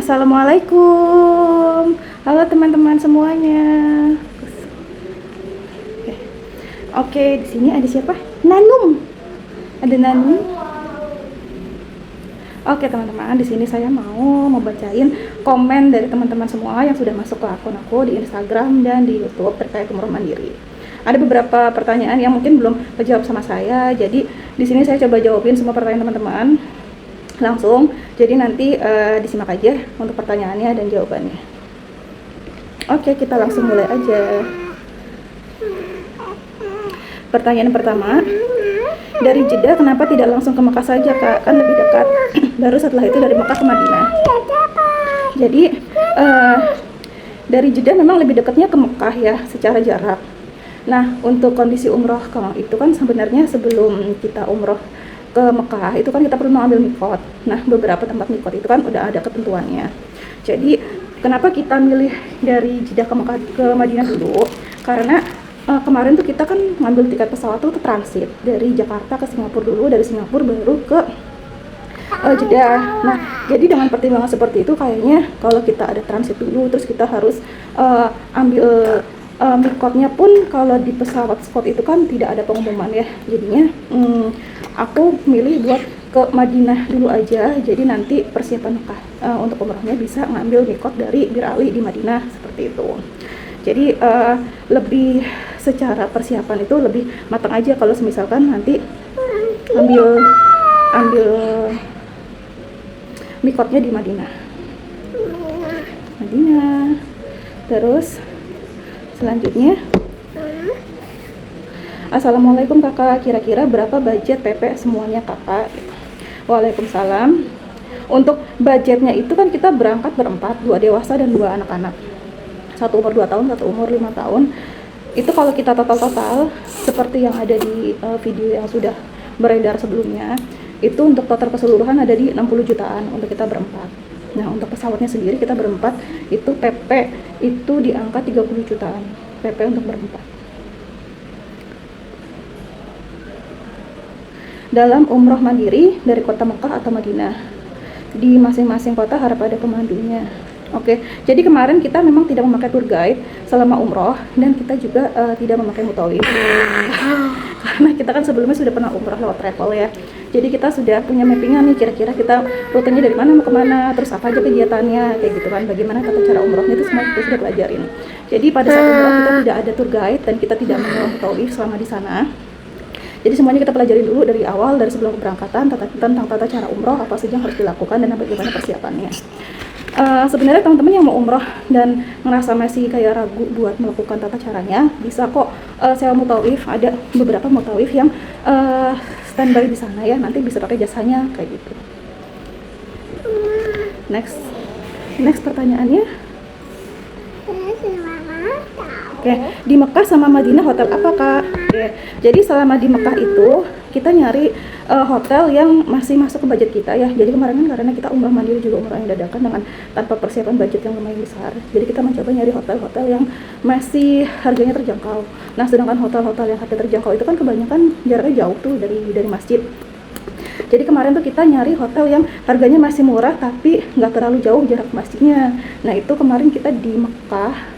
Assalamualaikum. Halo teman-teman semuanya. Oke, di sini ada siapa? Nanum. Ada Nanum. Oke teman-teman, di sini saya mau membacain komen dari teman-teman semua yang sudah masuk ke akun aku di Instagram dan di YouTube terkait umroh mandiri. Ada beberapa pertanyaan yang mungkin belum terjawab sama saya, jadi di sini saya coba jawabin semua pertanyaan teman-teman langsung. Jadi nanti disimak aja untuk pertanyaannya dan jawabannya. Oke, kita langsung mulai aja. Pertanyaan pertama, dari Jeddah kenapa tidak langsung ke Mekah saja Kak? Kan lebih dekat. Baru setelah itu dari Mekah ke Madinah. Jadi dari Jeddah memang lebih dekatnya ke Mekah ya secara jarak. Nah, untuk kondisi umroh kalau itu kan sebenarnya sebelum kita umroh ke Mekah itu kan kita perlu mengambil mikot. Nah, beberapa tempat mikot itu kan udah ada ketentuannya. Jadi kenapa kita milih dari Jeddah ke Mekah ke Madinah dulu? Karena kemarin tuh kita kan ngambil tiket pesawat tuh transit dari Jakarta ke Singapura dulu, dari Singapura baru ke Jeddah. Nah, jadi dengan pertimbangan seperti itu kayaknya kalau kita ada transit dulu terus kita harus ambil mikotnya pun kalau di pesawat spot itu kan tidak ada pengumuman ya. Jadinya aku milih buat ke Madinah dulu aja. Jadi nanti persiapan Mekah untuk umrohnya bisa ngambil mikot dari Bir Ali di Madinah seperti itu. Jadi lebih secara persiapan itu lebih matang aja kalau misalkan nanti ambil mikotnya di Madinah. Terus selanjutnya, Assalamualaikum kakak, kira-kira berapa budget PP semuanya kakak? Waalaikumsalam. Untuk budgetnya itu kan kita berangkat berempat, 2 dewasa dan 2 anak-anak, satu umur 2 tahun, satu umur 5 tahun. Itu kalau kita total seperti yang ada di video yang sudah beredar sebelumnya, itu untuk total keseluruhan ada di 60 jutaan untuk kita berempat. Nah, untuk pesawatnya sendiri kita berempat itu PP itu di angka 30 jutaan PP untuk berempat. Dalam umroh mandiri dari kota Mekah atau Madinah, di masing-masing kota harap ada pemandunya. Oke, jadi kemarin kita memang tidak memakai tour guide selama umroh dan kita juga tidak memakai mutawif karena kita kan sebelumnya sudah pernah umroh lewat travel ya. Jadi kita sudah punya mappingan nih, kira-kira kita rutenya dari mana mau kemana, terus apa aja kegiatannya, kayak gitu kan, bagaimana tata cara umrohnya itu semua kita sudah pelajarin. Jadi pada saat umroh kita tidak ada tour guide dan kita tidak menyewa mutawif selama di sana. Jadi semuanya kita pelajari dulu dari awal, dari sebelum keberangkatan, tentang tata cara umroh, apa saja yang harus dilakukan dan bagaimana persiapannya. Sebenarnya teman-teman yang mau umroh dan ngerasa masih kayak ragu buat melakukan tata caranya, bisa kok sewa mutawif. Ada beberapa mutawif yang standby di sana ya, nanti bisa pakai jasanya kayak gitu. Next pertanyaannya. Oke, di Mekah sama Madinah hotel apa Kak? Oke, jadi selama di Mekah itu kita nyari hotel yang masih masuk ke budget kita ya. Jadi kemarin kan karena kita umrah mandiri juga umrah yang dadakan dengan tanpa persiapan budget yang lumayan besar. Jadi kita mencoba nyari hotel-hotel yang masih harganya terjangkau. Nah, sedangkan hotel-hotel yang harga terjangkau itu kan kebanyakan jaraknya jauh tuh dari masjid. Jadi kemarin tuh kita nyari hotel yang harganya masih murah tapi nggak terlalu jauh jarak masjidnya. Nah, itu kemarin kita di Mekah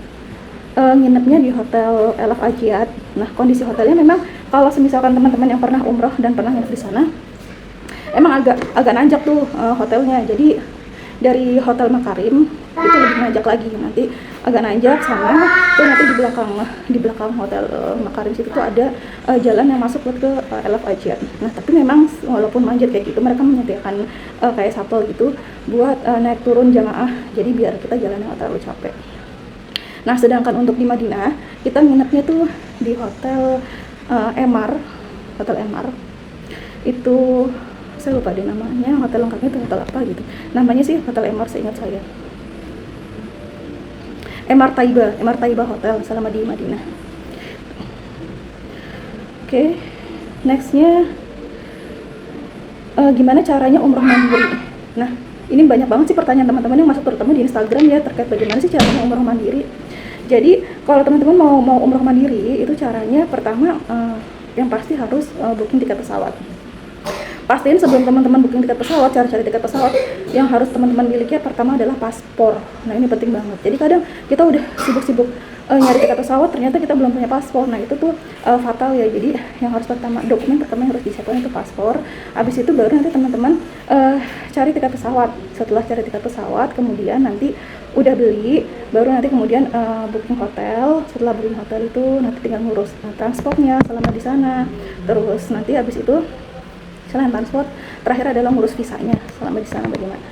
nginepnya di hotel Elaf Ajiat. Nah, kondisi hotelnya memang kalau misalkan teman-teman yang pernah umroh dan pernah nginep di sana, emang agak nanjak tuh hotelnya. Jadi dari Hotel Makarim itu lebih nanjak lagi, nanti agak nanjak sama tuh nanti di belakang Hotel Makarim situ tuh ada jalan yang masuk ke Elaf Ajiat. Nah, tapi memang walaupun manjat kayak gitu, mereka menyediakan kayak shuttle gitu buat naik turun jamaah. Jadi biar kita jalannya nggak terlalu capek. Nah, sedangkan untuk di Madinah kita nginepnya tuh di Hotel Hotel Emar. Itu saya lupa deh namanya, hotel lengkapnya itu hotel apa gitu. Namanya sih Hotel Emar, seingat saya. Emar Taiba Hotel selama di Madinah. Oke, nextnya gimana caranya umroh mandiri? Nah, ini banyak banget sih pertanyaan teman-teman yang masuk terutama di Instagram ya terkait bagaimana sih caranya umroh mandiri. Jadi kalau teman-teman mau umroh mandiri itu caranya pertama yang pasti harus booking tiket pesawat. pastiin sebelum teman-teman booking tiket pesawat, cari-cari tiket pesawat yang harus teman-teman miliki pertama adalah paspor. Nah ini penting banget. Jadi kadang kita udah sibuk-sibuk nyari tiket pesawat, ternyata kita belum punya paspor. Nah itu tuh fatal ya. Jadi yang harus dokumen pertama yang harus disiapkan itu paspor. Habis itu baru nanti teman-teman cari tiket pesawat. Setelah cari tiket pesawat, kemudian nanti udah beli, baru nanti kemudian booking hotel. Setelah booking hotel itu nanti tinggal ngurus transportnya selama di sana. Terus nanti habis itu selain transport, terakhir adalah ngurus visanya selama di sana bagaimana.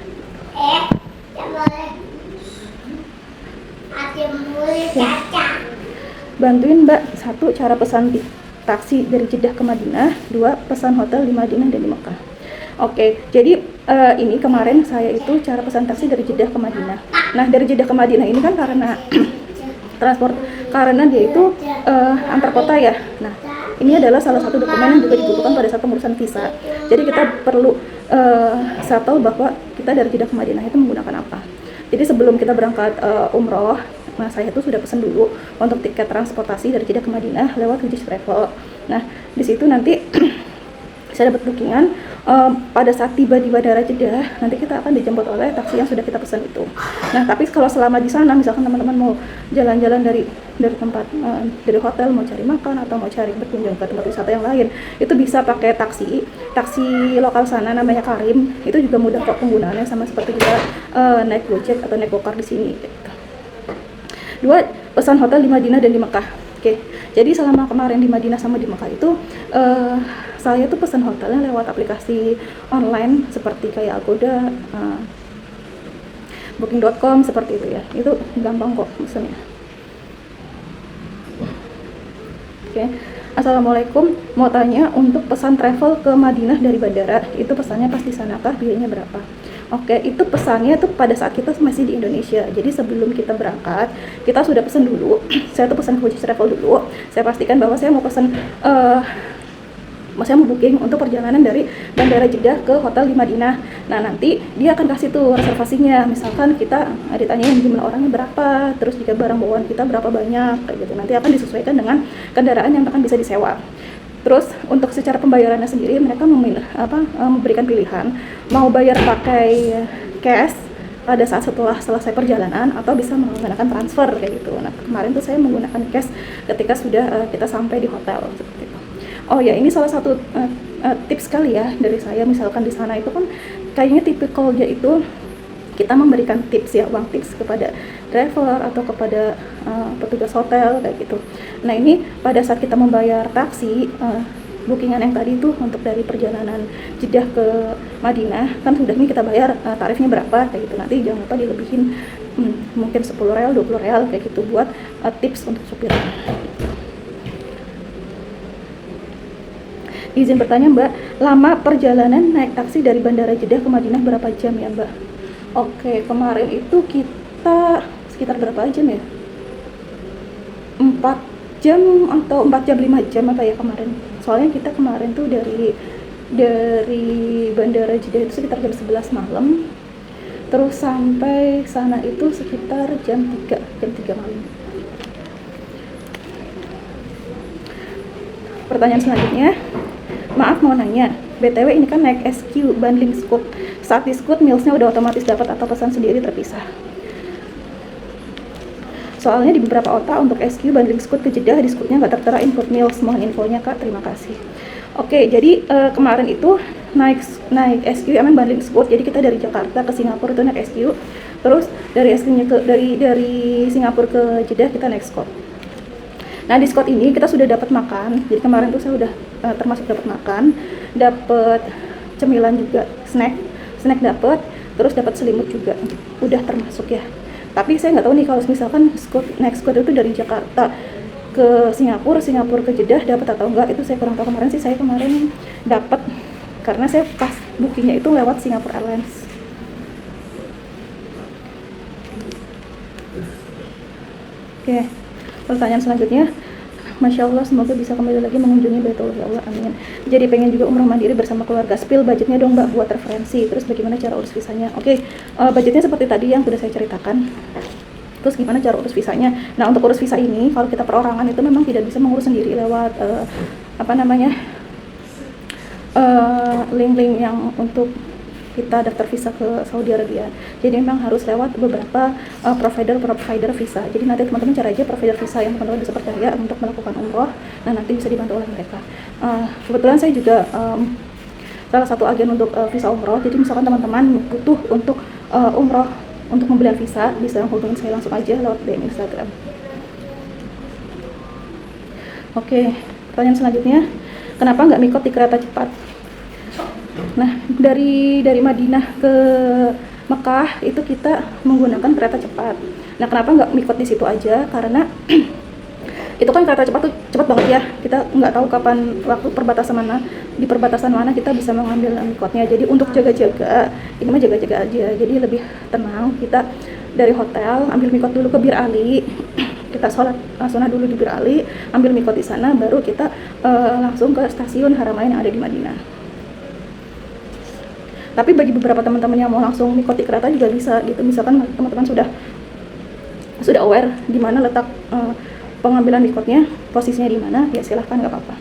Bantuin Mbak, 1 cara pesan taksi dari Jeddah ke Madinah, 2 pesan hotel di Madinah dan di Mekah. Oke, jadi ini kemarin saya itu cara pesan taksi dari Jeddah ke Madinah. Nah dari Jeddah ke Madinah ini kan karena transport, karena dia itu antar kota ya. Nah ini adalah salah satu dokumen yang juga dibutuhkan pada saat pengurusan visa. Jadi kita perlu settle bahwa kita dari Jeddah ke Madinah itu menggunakan apa. Jadi sebelum kita berangkat umroh, nah saya itu sudah pesan dulu untuk tiket transportasi dari Jeddah ke Madinah lewat Hujjah Travel. Nah di situ nanti saya dapat bookingan pada saat tiba di Bandara Jeddah, nanti kita akan dijemput oleh taksi yang sudah kita pesan itu. Nah tapi kalau selama di sana, misalkan teman-teman mau jalan-jalan dari tempat dari hotel, mau cari makan atau mau cari berkunjung ke tempat wisata yang lain, itu bisa pakai taksi lokal sana namanya Karim. Itu juga mudah kok penggunaannya, sama seperti kita naik Gojek atau naik Gokar di sini gitu. 2, pesan hotel di Madinah dan di Mekah. Oke, jadi selama kemarin di Madinah sama di Mekah itu saya tuh pesan hotelnya lewat aplikasi online seperti kayak Agoda, Booking.com seperti itu ya. Itu gampang kok pesannya. Oke. Assalamualaikum, mau tanya untuk pesan travel ke Madinah dari bandara, itu pesannya pas di sanakah, biayanya berapa? Oke, itu pesannya tuh pada saat kita masih di Indonesia. Jadi sebelum kita berangkat, kita sudah pesan dulu. Saya tuh pesan ke Hujjah Travel dulu. Saya pastikan bahwa saya mau pesan saya mau booking untuk perjalanan dari Bandara Jeddah ke hotel di Madinah. Nah nanti dia akan kasih tuh reservasinya. Misalkan kita ditanyain jumlah orangnya berapa, terus juga barang bawaan kita berapa banyak, kayak gitu. Nanti akan disesuaikan dengan kendaraan yang akan bisa disewa. Terus untuk secara pembayarannya sendiri mereka memberikan pilihan mau bayar pakai cash pada saat setelah selesai perjalanan atau bisa menggunakan transfer kayak gitu. Nah kemarin tuh saya menggunakan cash ketika sudah kita sampai di hotel seperti itu. Oh ya, ini salah satu tips sekali ya dari saya. Misalkan di sana itu kan kayaknya tipikalnya itu kita memberikan tips ya, uang tips kepada driver atau kepada petugas hotel kayak gitu. Nah ini pada saat kita membayar taksi, bookingan yang tadi itu untuk dari perjalanan Jeddah ke Madinah kan sudah nih kita bayar tarifnya berapa kayak gitu. Nanti jangan lupa dilebihin mungkin 10 real, 20 real kayak gitu buat tips untuk supir. Izin bertanya Mbak, lama perjalanan naik taksi dari Bandara Jeddah ke Madinah berapa jam ya Mbak? Oke, kemarin itu kita sekitar berapa jam ya? 4 jam atau 4 jam 5 jam apa ya kemarin? Soalnya kita kemarin tuh dari Bandara Jeddah itu sekitar jam 11 malam. Terus sampai sana itu sekitar jam 3 malam. Pertanyaan selanjutnya, maaf mau nanya, BTW ini kan naik SQ bundling Scoot. Saat di Scoot mealsnya udah otomatis dapat atau pesan sendiri terpisah? Soalnya di beberapa OTA untuk SQ bundling Scoot ke Jeddah di Scootnya nggak tertera input meals. Mohon infonya Kak, terima kasih. Oke, jadi kemarin itu naik SQ emang bundling Scoot. Jadi kita dari Jakarta ke Singapura itu naik SQ. Terus dari SQ-nya dari Singapura ke Jeddah kita naik Scoot. Nah di Scoot ini kita sudah dapat makan. Jadi kemarin tuh saya udah termasuk dapat makan, dapat cemilan juga, snack dapat, terus dapat selimut juga, udah termasuk ya. Tapi saya nggak tahu nih kalau misalkan naik Scoot itu dari Jakarta ke Singapura ke Jeddah dapat atau enggak, itu saya kurang tahu. Kemarin sih saya dapat karena saya pas bookingnya itu lewat Singapore Airlines. Oke. Pertanyaan selanjutnya, Masya Allah, semoga bisa kembali lagi mengunjungi Baitullah ya Allah, amin. Jadi pengen juga umrah mandiri bersama keluarga. Spill budgetnya dong Mbak buat referensi. Terus bagaimana cara urus visanya? Oke, budgetnya seperti tadi yang sudah saya ceritakan. Terus gimana cara urus visanya? Nah untuk urus visa ini, kalau kita perorangan itu memang tidak bisa mengurus sendiri lewat link-link yang untuk kita daftar visa ke Saudi Arabia. Jadi memang harus lewat beberapa provider visa. Jadi nanti teman-teman cari aja provider visa yang teman-teman bisa percaya untuk melakukan umroh. Nah, nanti bisa dibantu oleh mereka. Kebetulan saya juga salah satu agen untuk visa umroh. Jadi misalkan teman-teman butuh untuk umroh untuk pembelian visa, bisa hubungin saya langsung aja lewat DM Instagram. Oke, pertanyaan selanjutnya, kenapa nggak mikot di kereta cepat? Nah, dari Madinah ke Mekah itu kita menggunakan kereta cepat. Nah, kenapa nggak mikot di situ aja? Karena itu kan kereta cepat tuh cepat banget ya. Kita nggak tahu kapan waktu di perbatasan mana kita bisa mengambil mikotnya. Jadi untuk jaga-jaga, ini mah jaga-jaga aja. Jadi lebih tenang. Kita dari hotel ambil mikot dulu ke Bir Ali. Kita sholat sunnah dulu di Bir Ali, ambil mikot di sana, baru kita langsung ke stasiun Haramain yang ada di Madinah. Tapi bagi beberapa teman-teman yang mau langsung mikot di kereta juga bisa gitu. Misalkan teman-teman sudah aware di mana letak pengambilan mikotnya, posisinya di mana, ya silahkan, nggak apa-apa.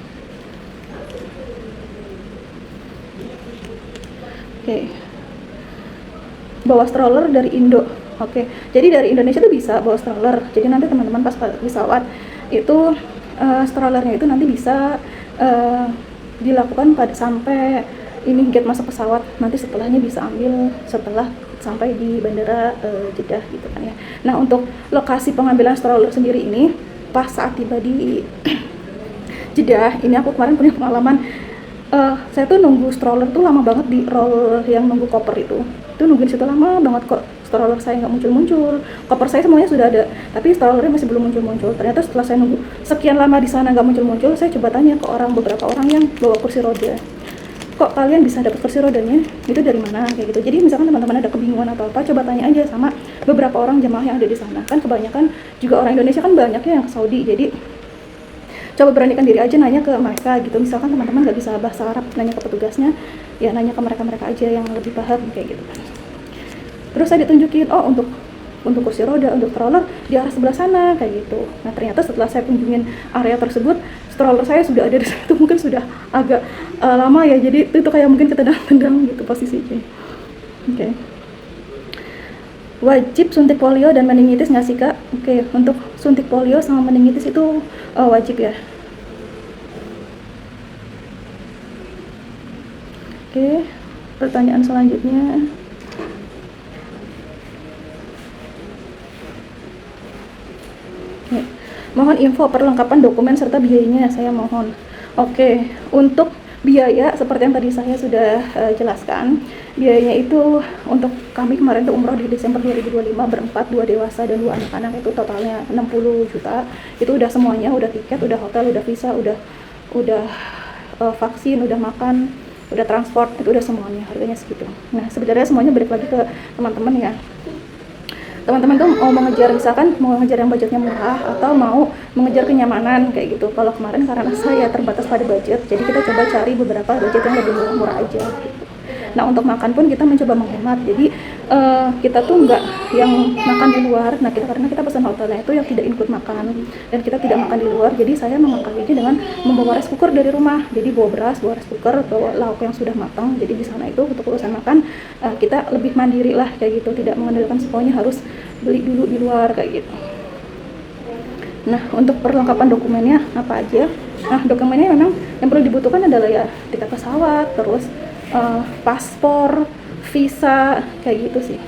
Oke. Bawa stroller dari Indo. Oke. Jadi dari Indonesia tuh bisa bawa stroller. Jadi nanti teman-teman pas pesawat itu strollernya itu nanti bisa dilakukan pada sampai ini gate masuk pesawat, nanti setelahnya bisa ambil setelah sampai di bandara Jeddah gitu kan ya. Nah, untuk lokasi pengambilan stroller sendiri ini pas saat tiba di Jeddah, ini aku kemarin punya pengalaman, saya tuh nunggu stroller tuh lama banget di roll yang nunggu koper itu nungguin situ lama banget kok, stroller saya nggak muncul-muncul, koper saya semuanya sudah ada, tapi strollernya masih belum muncul-muncul. Ternyata setelah saya nunggu sekian lama di sana nggak muncul-muncul, saya coba tanya ke beberapa orang yang bawa kursi roda, kok kalian bisa dapat kursi rodanya, itu dari mana, kayak gitu. Jadi misalkan teman-teman ada kebingungan atau apa, coba tanya aja sama beberapa orang jemaah yang ada di sana. Kan kebanyakan juga orang Indonesia kan banyak ya yang ke Saudi, jadi coba beranikan diri aja nanya ke mereka gitu. Misalkan teman-teman nggak bisa bahasa Arab, nanya ke petugasnya, ya nanya ke mereka aja yang lebih paham kayak gitu kan. Terus saya ditunjukin, oh untuk kursi roda, untuk stroller di arah sebelah sana kayak gitu. Nah, ternyata setelah saya kunjungin area tersebut, stroller saya sudah ada di situ, mungkin sudah agak lama ya, jadi itu kayak mungkin ketendang-tendang gitu posisinya. Oke. Wajib suntik polio dan meningitis nggak sih, Kak? Oke, untuk suntik polio sama meningitis itu wajib ya. Oke, pertanyaan selanjutnya. Oke. Mohon info perlengkapan dokumen serta biayanya, saya mohon. Oke, untuk biaya seperti yang tadi saya sudah jelaskan, biayanya itu untuk kami kemarin tuh umroh di Desember 2025 berempat, 2 dewasa dan 2 anak-anak, itu totalnya 60 juta. Itu udah semuanya, udah tiket, udah hotel, udah visa, udah vaksin, udah makan, udah transport, itu udah semuanya, harganya segitu. Nah, sebenarnya semuanya balik lagi ke teman-teman ya. Teman-teman tuh mau mengejar, misalkan mau mengejar yang budgetnya murah atau mau mengejar kenyamanan kayak gitu. Kalau kemarin karena saya terbatas pada budget, jadi kita coba cari beberapa budget yang lebih murah aja gitu. Nah, untuk makan pun kita mencoba menghemat, jadi kita tuh nggak yang makan di luar. Nah, karena kita pesan hotelnya itu yang tidak include makan dan kita tidak makan di luar, jadi saya memangkalnya dengan membawa rice cooker dari rumah. Jadi bawa beras, bawa rice cooker, bawa lauk yang sudah matang. Jadi di sana itu untuk urusan makan kita lebih mandiri lah kayak gitu, tidak mengandalkan semuanya harus beli dulu di luar kayak gitu. Nah, untuk perlengkapan dokumennya apa aja? Nah, dokumennya memang yang perlu dibutuhkan adalah ya tiket pesawat, terus paspor, visa, kayak gitu sih.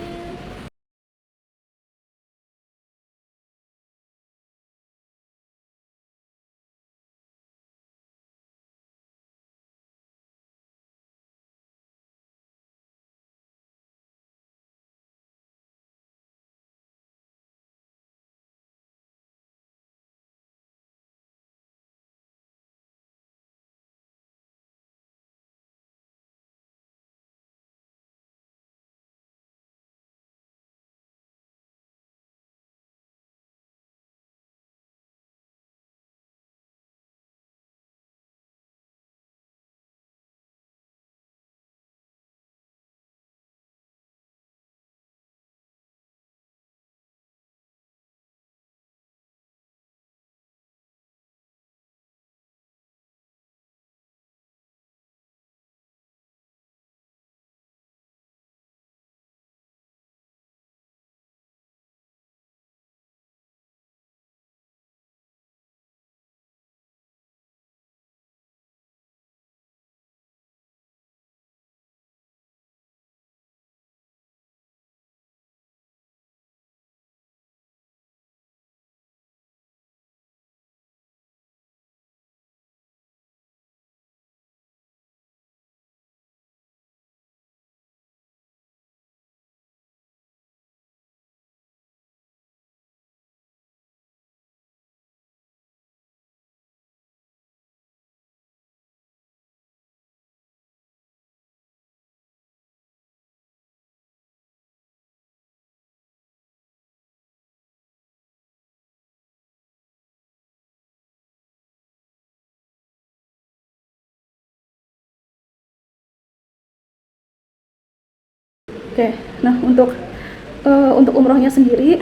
Oke, nah untuk umrohnya sendiri,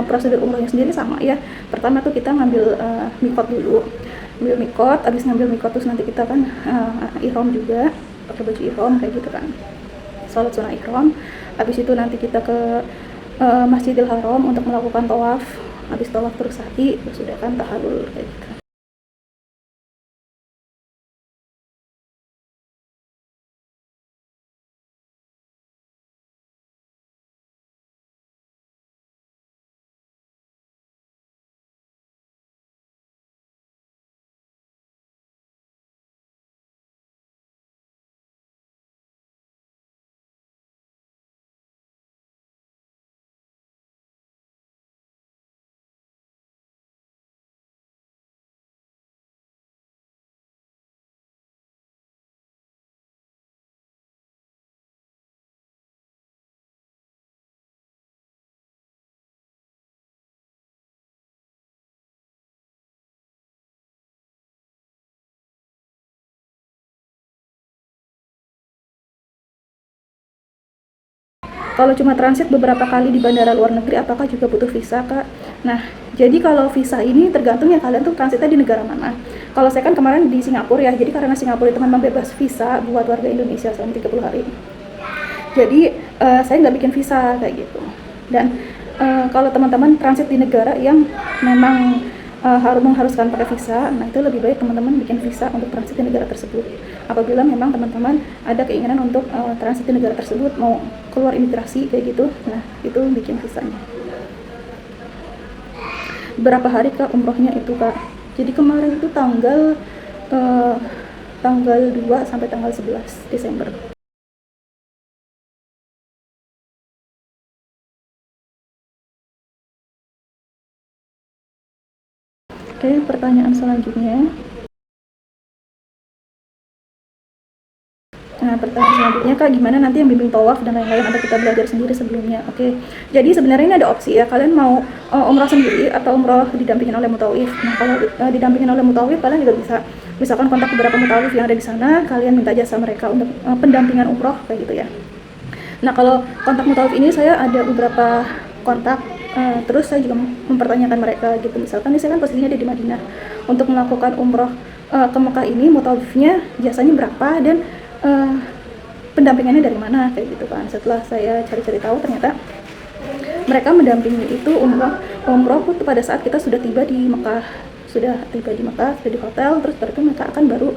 prosedur umrohnya sendiri sama ya. Pertama tuh kita ngambil mikot dulu, ambil mikot, abis ngambil mikot terus nanti kita kan ihram juga, pakai baju ihram kayak gitu kan, sholat sunnah ihram. Habis itu nanti kita ke Masjidil Haram untuk melakukan tawaf. Habis tawaf terus sa'i, terus sudah kan tahallul kayak gitu. Kalau cuma transit beberapa kali di bandara luar negeri, apakah juga butuh visa, Kak? Nah, jadi kalau visa ini tergantung ya kalian tuh transitnya di negara mana. Kalau saya kan kemarin di Singapura ya, jadi karena Singapura itu memang bebas visa buat warga Indonesia selama 30 hari. Jadi saya nggak bikin visa kayak gitu. Dan kalau teman-teman transit di negara yang memang harus mengharuskan pakai visa, nah itu lebih baik teman-teman bikin visa untuk transit di negara tersebut. Apabila memang teman-teman ada keinginan untuk transit di negara tersebut, mau keluar imigrasi kayak gitu, nah itu bikin visanya. Berapa hari Kak umrohnya itu, Kak? Jadi kemarin itu tanggal 2 sampai tanggal 11 Desember. Oke, pertanyaan selanjutnya. Nah, pertanyaan selanjutnya, Kak, gimana nanti yang bimbing tawaf dan lain-lain, atau kita belajar sendiri sebelumnya? Oke, jadi sebenarnya ini ada opsi ya, kalian mau umrah sendiri atau umrah didampingin oleh mutawif. Nah, kalau didampingin oleh mutawif, kalian juga bisa misalkan kontak beberapa mutawif yang ada di sana, kalian minta jasa mereka untuk pendampingan umroh kayak gitu ya. Nah, kalau kontak mutawif ini saya ada beberapa kontak, terus saya juga mempertanyakan mereka gitu. Misalkan ini saya kan posisinya ada di Madinah, untuk melakukan umroh ke Mekah ini mutawifnya jasanya berapa dan pendampingannya dari mana kayak gitu kan. Setelah saya cari-cari tahu, ternyata mereka mendampingi itu umroh pada saat kita sudah tiba di Mekah, sudah di hotel, terus baru mereka akan baru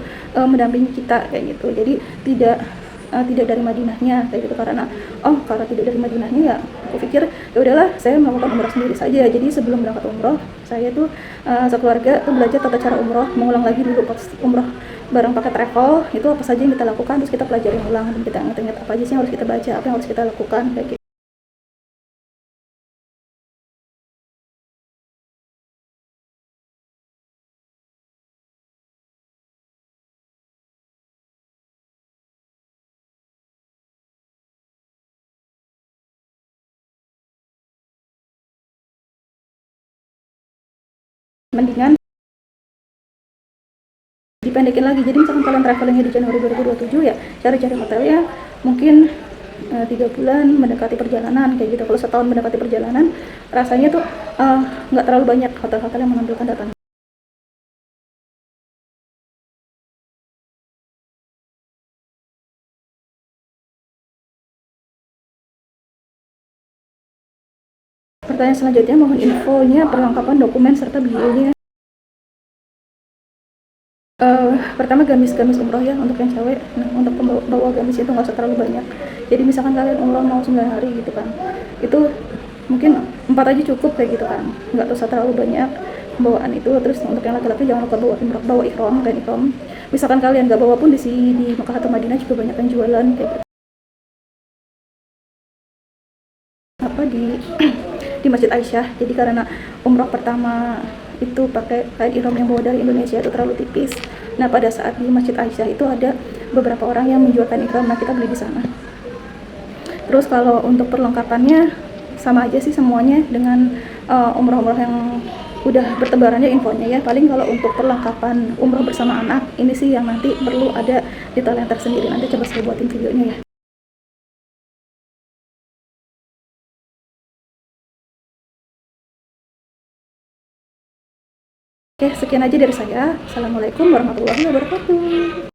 mendampingi kita kayak gitu. Jadi tidak dari Madinahnya kayak gitu, karena tidak dari Madinahnya ya aku pikir ya udahlah saya melakukan umroh sendiri saja. Jadi sebelum berangkat umroh saya tuh sekeluarga tuh belajar tata cara umroh, mengulang lagi dulu pas umroh bareng pakai travel itu apa saja yang kita lakukan, terus kita pelajari ulang dan kita ingat-ingat apa aja sih yang harus kita baca, apa yang harus kita lakukan kayak gitu. Mendingan dipendekin lagi. Jadi misalkan kalian travelingnya di Januari 2027 ya cari-cari hotelnya mungkin 3 bulan mendekati perjalanan kayak gitu. Kalau setahun mendekati perjalanan rasanya tuh nggak terlalu banyak hotel-hotel yang menampilkan data. Pertanyaan selanjutnya, mohon infonya perlengkapan dokumen serta biayanya. Pertama gamis umroh ya untuk yang cewek. Nah, untuk bawa gamis itu nggak usah terlalu banyak. Jadi misalkan kalian umroh mau 9 hari gitu kan, itu mungkin 4 aja cukup kayak gitu kan, nggak usah terlalu banyak bawaan itu. Terus untuk yang laki-laki jangan lupa bawa ihram dan ihram. Misalkan kalian nggak bawa pun di Mekah atau Madinah juga banyak yang jualan kayak gitu. Di Masjid Aisyah. Jadi karena umroh pertama itu pakai kain ihram yang bawa dari Indonesia itu terlalu tipis. Nah, pada saat di Masjid Aisyah itu ada beberapa orang yang menjual kain ihram, nah kita beli di sana. Terus kalau untuk perlengkapannya sama aja sih semuanya dengan umroh-umroh yang udah bertebarannya infonya ya. Paling kalau untuk perlengkapan umroh bersama anak ini sih yang nanti perlu ada detail yang tersendiri. Nanti coba saya buatin videonya ya. Oke, sekian aja dari saya. Assalamualaikum warahmatullahi wabarakatuh.